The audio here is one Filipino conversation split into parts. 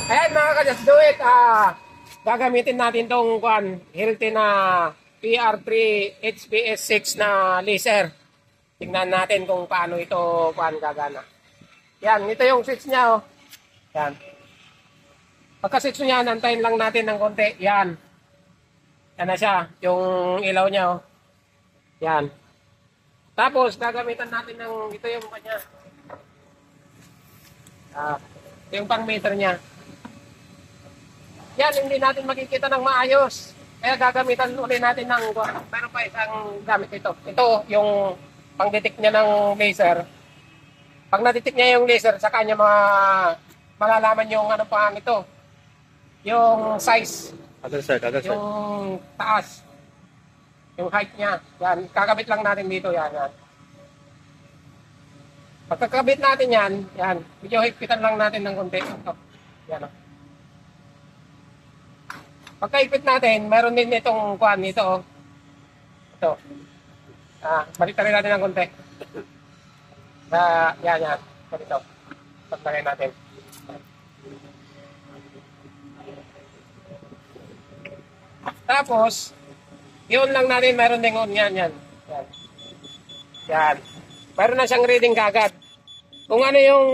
Ayan mga ka-Just Do It, gagamitin natin tong Hilti na PR3 HPS6 na laser. Tingnan natin kung paano ito gagana. Yan, ito yung switch niya, oh. Yan. Pagka-switch niya, nantayin lang natin ng konti. Yan. Yan na siya, yung ilaw niya, oh. Yan. Tapos, gagamitan natin ng, ito yung kanya. Yung pang meter niya. Yan, hindi natin makikita ng maayos. Kaya gagamitan ulit natin ng, meron pa isang gamit ito. Ito, yung pang-detect niya ng laser. Pag na-detect niya yung laser, saka niya malalaman yung ano pa ito. Yung size. Yung taas. Yung height niya. Yan, kakabit lang natin dito. Yan, yan. Pagkakabit natin yan, yan. Medyo higpitan lang natin ng konti. Ito. Yan, oh. Pagkaipit natin, meron din itong nito, oh. Ito. Balik-tarin natin ng konti. Yan, yan. Ito. Pagtarin natin. Tapos, yun lang natin, meron din on yan, yan. Yan. Yan. Meron na siyang reading kagad. Kung ano yung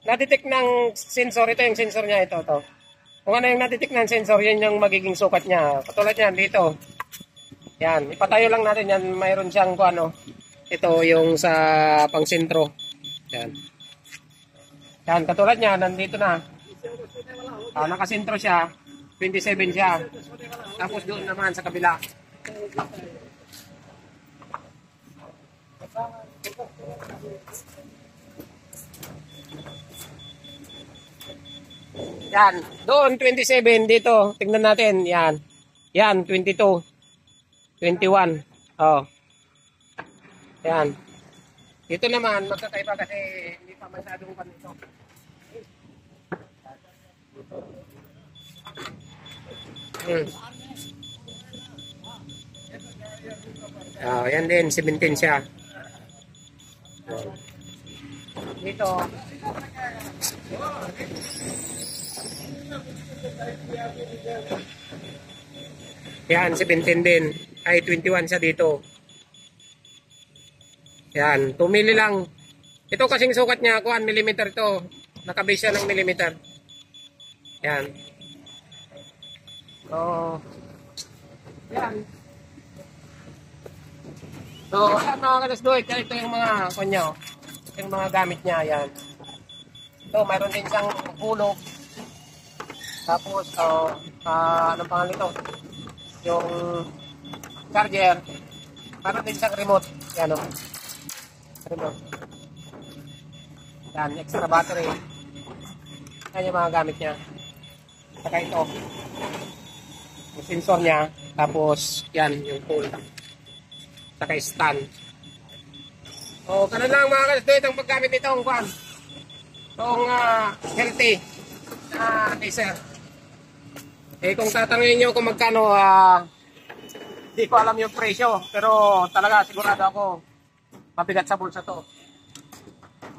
na-detect ng sensor, ito yung sensor niya, ito. Kung ano yung na-detect ng sensor, yan yung magiging sukat niya. Katulad yan, dito. Yan, ipatayo lang natin yan. Mayroon siyang ito yung sa pangsentro. Yan. Yan, katulad niya, nandito na. Nakasentro siya. 27 siya. Tapos doon naman sa kabila. Yan, doon 27 dito. Tingnan natin, yan. Yan 22. 21. Oh. Yan. Dito naman magkakaiba kasi hindi pa masyadong panito. Yan din 17 siya. Dito. Yan, 17 din. Ay, 21 siya dito. Yan, 2 mili lang. Ito kasing sukat niya, 1 mm ito. Nakabase siya ng millimeter. Yan. So, yan. So, yan mga ka-Just Do It. Ito yung mga kanya, yung mga gamit niya, yan. Ito, mayroon din siyang hulog. Tapos, anong pangalan ito? Yung charger. Mayroon din siyang remote. Yan, o. Remote. Yan, extra battery. Yan yung mga gamit niya. Saka ito. Yung sensor niya. Tapos, yan, yung pole. Saka stand. O, ganun lang mga ka-Just Do It ang paggamit nito. Itong healthy na laser. Kung tatanungin nyo kung magkano, di ko alam yung presyo. Pero talaga sigurado ako, mabigat sa bulsa to.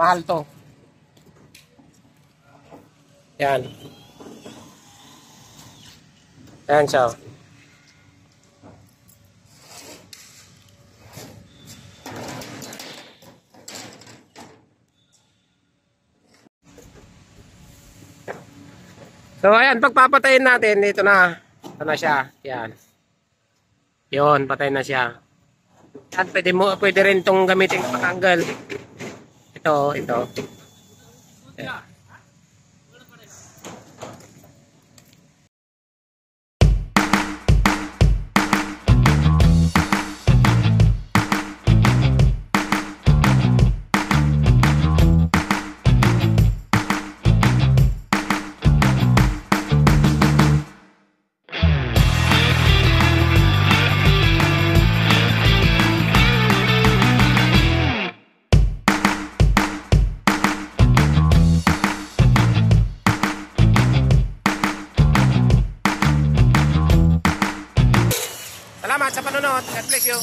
Mahal to. Yan. Yan siya. So ayan, pagpapatayin natin, dito na. Ito na siya. Yan. Yun, patay na siya. At pwede rin itong gamitin pang-angle. Ito. Yan. Salamat sa panonood. God bless you.